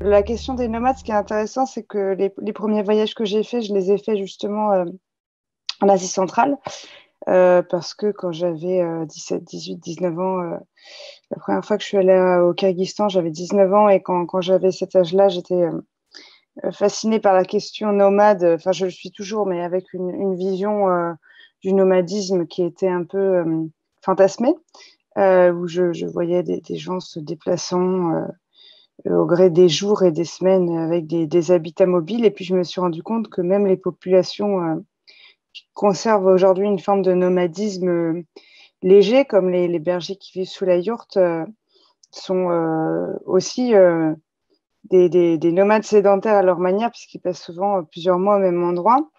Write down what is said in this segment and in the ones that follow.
La question des nomades, ce qui est intéressant, c'est que les premiers voyages que j'ai faits, je les ai faits justement en Asie centrale, parce que quand j'avais 17, 18, 19 ans, la première fois que je suis allée au Kyrgyzstan, j'avais 19 ans, et quand j'avais cet âge-là, j'étais fascinée par la question nomade. Enfin, je le suis toujours, mais avec une vision du nomadisme qui était un peu fantasmée, où je voyais des gens se déplaçant au gré des jours et des semaines avec des habitats mobiles. Et puis, je me suis rendu compte que même les populations qui conservent aujourd'hui une forme de nomadisme léger, comme les bergers qui vivent sous la yourte, sont aussi des nomades sédentaires à leur manière, puisqu'ils passent souvent plusieurs mois au même endroit.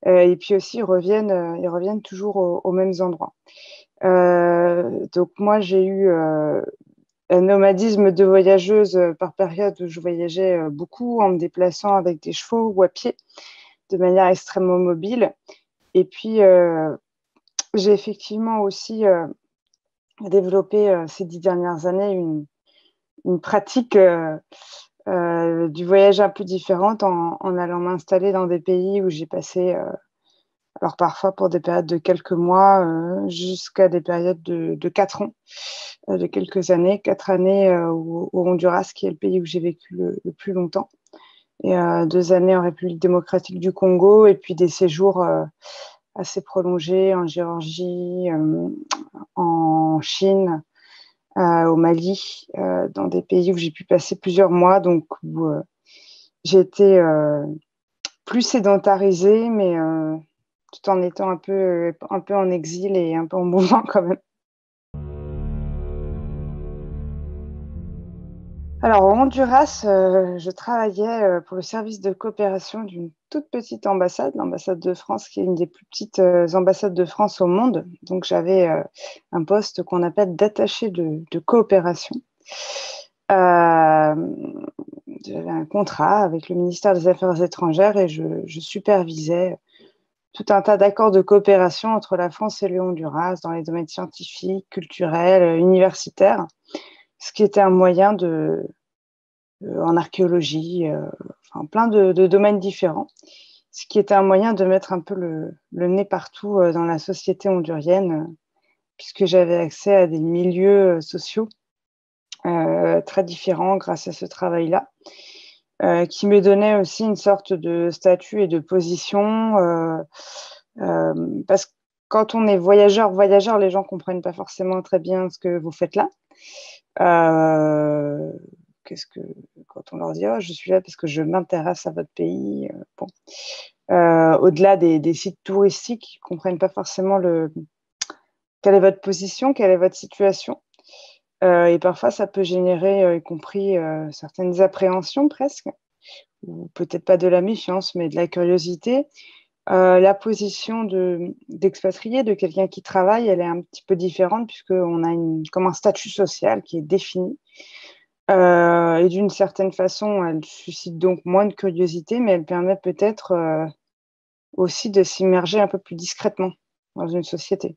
Et puis aussi, ils reviennent toujours aux mêmes endroits. Donc moi, j'ai eu un nomadisme de voyageuse par période où je voyageais beaucoup en me déplaçant avec des chevaux ou à pied de manière extrêmement mobile. Et puis, j'ai effectivement aussi développé ces 10 dernières années une pratique du voyage un peu différente en allant m'installer dans des pays où j'ai passé, alors parfois pour des périodes de quelques mois, jusqu'à des périodes de 4 ans, de quelques années, 4 années au Honduras, qui est le pays où j'ai vécu le plus longtemps, et 2 années en République démocratique du Congo, et puis des séjours assez prolongés en Géorgie, en Chine, au Mali, dans des pays où j'ai pu passer plusieurs mois, donc où j'ai été plus sédentarisée, mais tout en étant un peu en exil et un peu en mouvement quand même. Alors, au Honduras, je travaillais pour le service de coopération d'une toute petite ambassade, l'ambassade de France, qui est une des plus petites ambassades de France au monde. Donc, j'avais un poste qu'on appelle d'attaché de coopération. Euh, J'avais un contrat avec le ministère des Affaires étrangères, et je supervisais tout un tas d'accords de coopération entre la France et le Honduras dans les domaines scientifiques, culturels, universitaires, ce qui était un moyen en archéologie, enfin plein de domaines différents, ce qui était un moyen de mettre un peu le nez partout dans la société hondurienne, puisque j'avais accès à des milieux sociaux très différents grâce à ce travail-là, qui me donnait aussi une sorte de statut et de position, parce que quand on est voyageur, les gens ne comprennent pas forcément très bien ce que vous faites là. Euh, qu'est-ce que Quand on leur dit oh, je suis là parce que je m'intéresse à votre pays, bon. Au-delà des sites touristiques, ils ne comprennent pas forcément quelle est votre position, quelle est votre situation. Et parfois, ça peut générer, y compris certaines appréhensions presque, ou peut-être pas de la méfiance, mais de la curiosité. La position d'expatrié, de quelqu'un qui travaille, elle est un petit peu différente, puisqu'on a comme un statut social qui est défini. Et d'une certaine façon, elle suscite donc moins de curiosité, mais elle permet peut-être aussi de s'immerger un peu plus discrètement dans une société.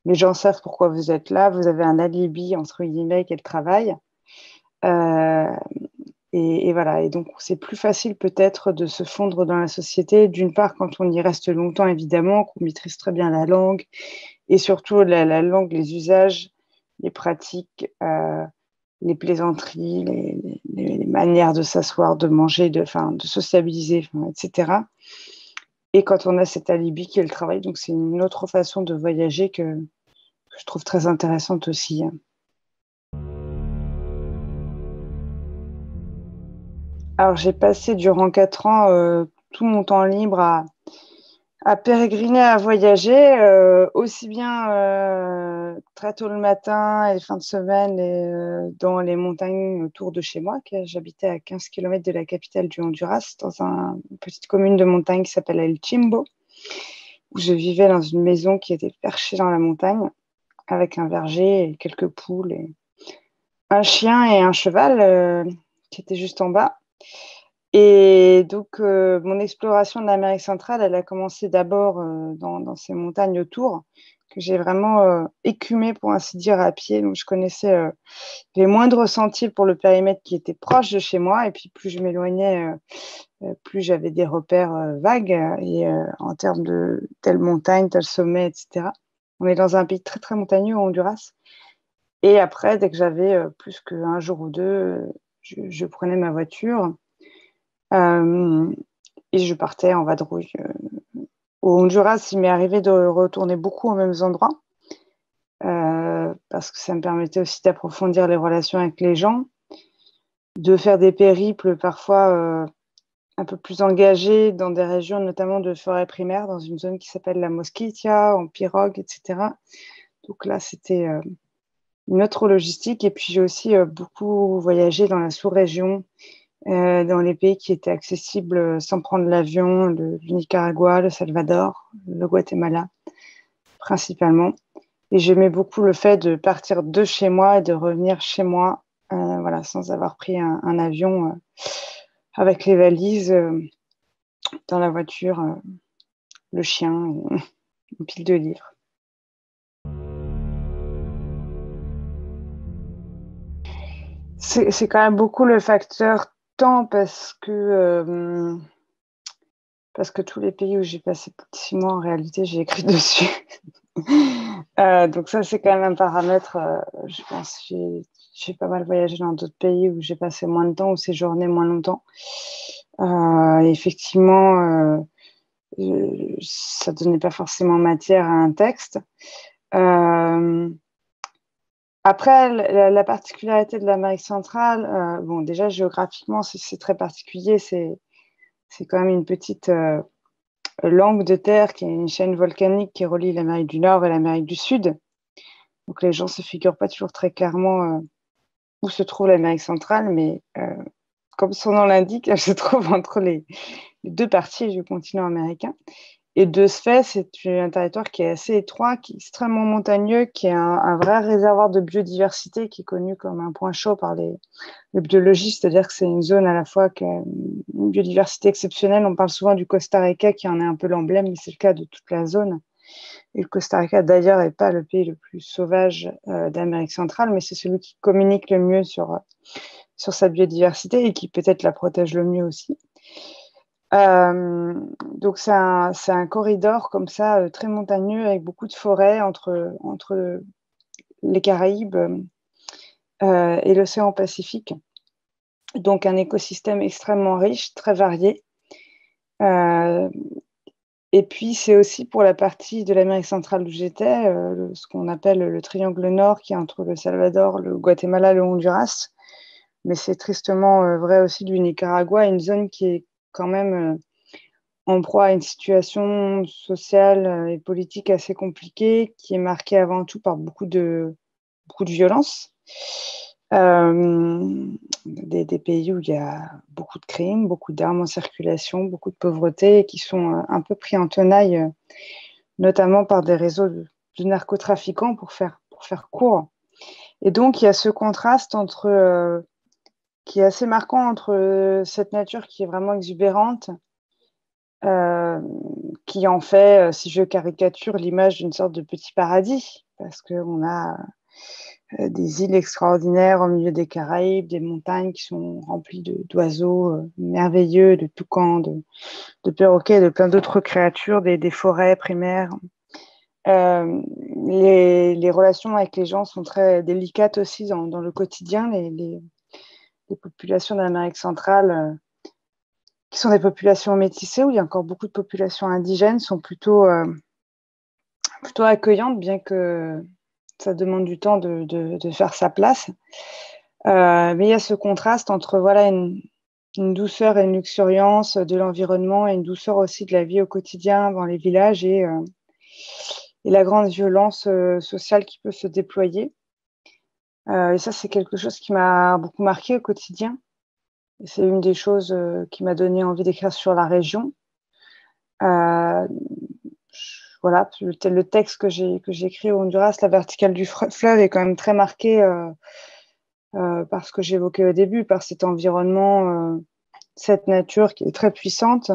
Les gens savent pourquoi vous êtes là, vous avez un alibi, entre guillemets, qui est le travail. Euh, et voilà, et donc c'est plus facile peut-être de se fondre dans la société, d'une part quand on y reste longtemps, évidemment, qu'on maîtrise très bien la langue, et surtout la langue, les usages, les pratiques, les plaisanteries, les manières de s'asseoir, de manger, de sociabiliser, etc. Et quand on a cet alibi qui est le travail, donc c'est une autre façon de voyager que je trouve très intéressante aussi. Alors j'ai passé durant 4 ans tout mon temps libre à pérégriner, à voyager, aussi bien très tôt le matin et fin de semaine, dans les montagnes autour de chez moi. J'habitais à 15 km de la capitale du Honduras, dans une petite commune de montagne qui s'appelle El Chimbo, où je vivais dans une maison qui était perchée dans la montagne, avec un verger et quelques poules, et un chien et un cheval qui étaient juste en bas. Et donc, mon exploration de l'Amérique centrale, elle a commencé d'abord dans ces montagnes autour, que j'ai vraiment écumé, pour ainsi dire, à pied. Donc, je connaissais les moindres sentiers pour le périmètre qui était proche de chez moi. Et puis, plus je m'éloignais, plus j'avais des repères vagues en termes de telle montagne, tel sommet, etc. On est dans un pays très, très montagneux, au Honduras. Et après, dès que j'avais plus qu'un jour ou deux, je prenais ma voiture euh, et je partais en vadrouille. Au Honduras, il m'est arrivé de retourner beaucoup aux mêmes endroits parce que ça me permettait aussi d'approfondir les relations avec les gens, de faire des périples parfois un peu plus engagés dans des régions notamment de forêt primaire, dans une zone qui s'appelle la Mosquitia, en pirogue, etc. Donc là, c'était une autre logistique. Et puis j'ai aussi beaucoup voyagé dans la sous-région, dans les pays qui étaient accessibles sans prendre l'avion, le Nicaragua, le Salvador, le Guatemala principalement. Et j'aimais beaucoup le fait de partir de chez moi et de revenir chez moi, voilà, sans avoir pris un avion avec les valises dans la voiture, le chien, et une pile de livres. C'est quand même beaucoup le facteur temps parce que tous les pays où j'ai passé plus de 6 mois, en réalité, j'ai écrit dessus. Donc ça, c'est quand même un paramètre. Je pense j'ai pas mal voyagé dans d'autres pays où j'ai passé moins de temps, où séjourné moins longtemps. Effectivement, ça donnait pas forcément matière à un texte. Après, la particularité de l'Amérique centrale, bon, déjà géographiquement, c'est très particulier. C'est quand même une petite langue de terre qui est une chaîne volcanique qui relie l'Amérique du Nord et l'Amérique du Sud. Donc les gens ne se figurent pas toujours très clairement où se trouve l'Amérique centrale, mais comme son nom l'indique, elle se trouve entre les deux parties du continent américain. Et de ce fait, c'est un territoire qui est assez étroit, qui est extrêmement montagneux, qui est un vrai réservoir de biodiversité, qui est connu comme un point chaud par les biologistes, c'est-à-dire que c'est une zone à la fois qui a une biodiversité exceptionnelle. On parle souvent du Costa Rica, qui en est un peu l'emblème, mais c'est le cas de toute la zone. Et le Costa Rica, d'ailleurs, n'est pas le pays le plus sauvage d'Amérique centrale, mais c'est celui qui communique le mieux sur sa biodiversité et qui peut-être la protège le mieux aussi. Donc c'est un corridor comme ça, très montagneux, avec beaucoup de forêts entre les Caraïbes et l'océan Pacifique. Donc un écosystème extrêmement riche, très varié. Et puis c'est aussi pour la partie de l'Amérique centrale où j'étais, ce qu'on appelle le triangle nord, qui est entre le Salvador, le Guatemala, le Honduras. Mais c'est tristement vrai aussi du Nicaragua, une zone qui est quand même en proie à une situation sociale et politique assez compliquée, qui est marquée avant tout par beaucoup de violence. Des pays où il y a beaucoup de crimes, beaucoup d'armes en circulation, beaucoup de pauvreté, et qui sont un peu pris en tenaille, notamment par des réseaux de narcotrafiquants, pour faire court. Et donc, il y a ce contraste qui est assez marquant entre cette nature qui est vraiment exubérante, euh, qui en fait, si je caricature, l'image d'une sorte de petit paradis, parce qu'on a des îles extraordinaires au milieu des Caraïbes, des montagnes qui sont remplies d'oiseaux merveilleux, de toucans, de perroquets, de plein d'autres créatures, des forêts primaires. Euh, les relations avec les gens sont très délicates aussi dans le quotidien. Les populations d'Amérique centrale, qui sont des populations métissées, où il y a encore beaucoup de populations indigènes, sont plutôt accueillantes, bien que ça demande du temps de faire sa place. Mais il y a ce contraste entre voilà, une douceur et une luxuriance de l'environnement et une douceur aussi de la vie au quotidien dans les villages et la grande violence sociale qui peut se déployer. Et ça, c'est quelque chose qui m'a beaucoup marqué au quotidien. Et c'est une des choses qui m'a donné envie d'écrire sur la région. Euh, voilà, le texte que j'ai écrit au Honduras, la verticale du fleuve, est quand même très marqué par ce que j'évoquais au début, par cet environnement cette nature qui est très puissante,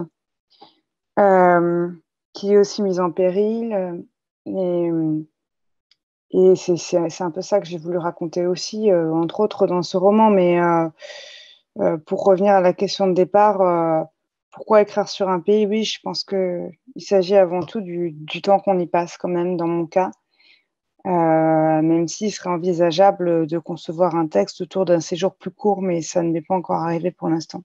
euh, qui est aussi mise en péril. Et, et c'est un peu ça que j'ai voulu raconter aussi, entre autres dans ce roman. Mais pour revenir à la question de départ, pourquoi écrire sur un pays? Oui, je pense qu'il s'agit avant tout du temps qu'on y passe quand même, dans mon cas. Même s'il serait envisageable de concevoir un texte autour d'un séjour plus court, mais ça ne m'est pas encore arrivé pour l'instant.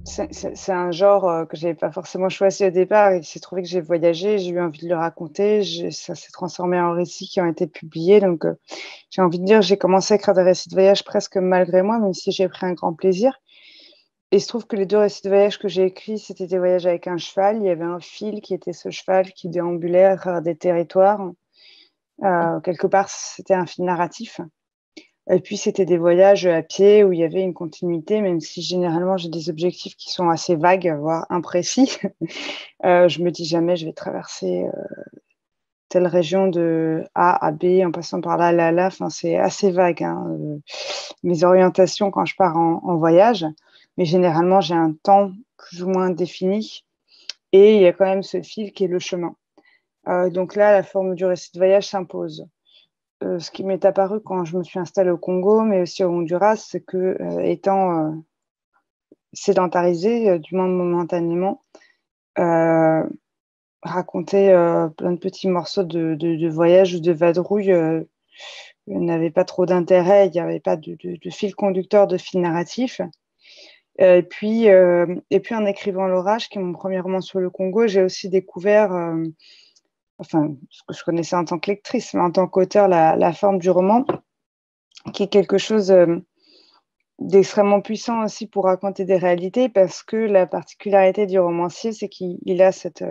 C'est un genre que je n'avais pas forcément choisi au départ. Il s'est trouvé que j'ai voyagé, j'ai eu envie de le raconter. Ça s'est transformé en récits qui ont été publiés. Donc, j'ai envie de dire, j'ai commencé à écrire des récits de voyage presque malgré moi, même si j'ai pris un grand plaisir. Et il se trouve que les deux récits de voyage que j'ai écrits, c'était des voyages avec un cheval. Il y avait un fil qui était ce cheval qui déambulait à travers des territoires. Quelque part, c'était un fil narratif. Et puis, c'était des voyages à pied où il y avait une continuité, même si généralement j'ai des objectifs qui sont assez vagues, voire imprécis. Je me dis jamais je vais traverser telle région de A à B en passant par là, là, là. Enfin, c'est assez vague, hein, mes orientations quand je pars en voyage. Mais généralement, j'ai un temps plus ou moins défini et il y a quand même ce fil qui est le chemin. Donc là, la forme du récit de voyage s'impose. Ce qui m'est apparu quand je me suis installée au Congo, mais aussi au Honduras, c'est que, étant sédentarisée, du moins momentanément, euh, raconter plein de petits morceaux de voyage ou de vadrouille n'avait pas trop d'intérêt. Il n'y avait pas de fil conducteur, de fil narratif. Et puis, en écrivant L'Orage, qui est mon premier roman sur le Congo, j'ai aussi découvert, enfin, ce que je connaissais en tant que lectrice, mais en tant qu'auteur, la forme du roman, qui est quelque chose d'extrêmement puissant aussi pour raconter des réalités, parce que la particularité du romancier, c'est qu'il a cette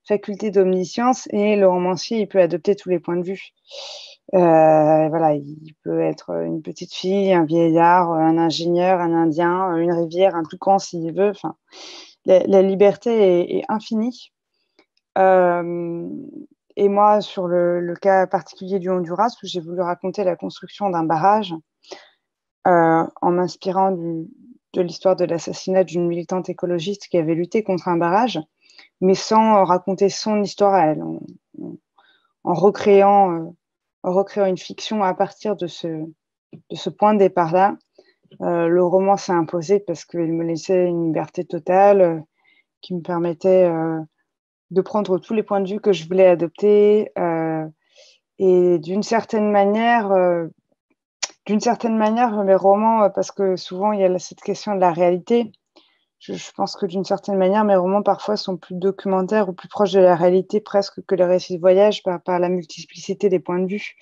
faculté d'omniscience, et le romancier, il peut adopter tous les points de vue. Voilà, il peut être une petite fille, un vieillard, un ingénieur, un indien, une rivière, un toucan s'il veut. Enfin, la liberté est infinie. Euh, et moi, sur le cas particulier du Honduras, où j'ai voulu raconter la construction d'un barrage, en m'inspirant de l'histoire de l'assassinat d'une militante écologiste qui avait lutté contre un barrage, mais sans raconter son histoire à elle, en recréant une fiction à partir de ce point de départ-là. Le roman s'est imposé parce qu'il me laissait une liberté totale, qui me permettait de prendre tous les points de vue que je voulais adopter. Et d'une certaine manière, mes romans, parce que souvent il y a cette question de la réalité, je pense que d'une certaine manière, mes romans parfois sont plus documentaires ou plus proches de la réalité presque que les récits de voyage par la multiplicité des points de vue.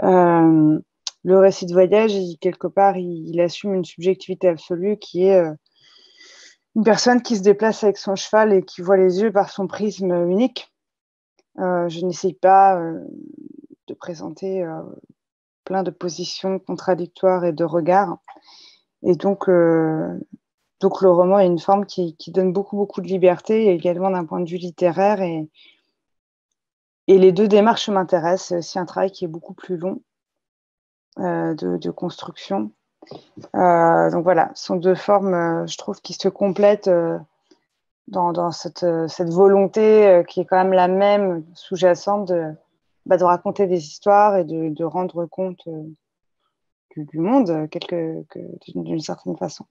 Euh, le récit de voyage, quelque part, il assume une subjectivité absolue qui est une personne qui se déplace avec son cheval et qui voit les yeux par son prisme unique. Je n'essaye pas de présenter plein de positions contradictoires et de regards. Et donc le roman est une forme qui donne beaucoup, beaucoup de liberté, également d'un point de vue littéraire. Et les deux démarches m'intéressent. C'est aussi un travail qui est beaucoup plus long de construction. Donc voilà, ce sont deux formes, je trouve, qui se complètent dans cette volonté qui est quand même la même, sous-jacente, de raconter des histoires et de rendre compte du monde d'une certaine façon.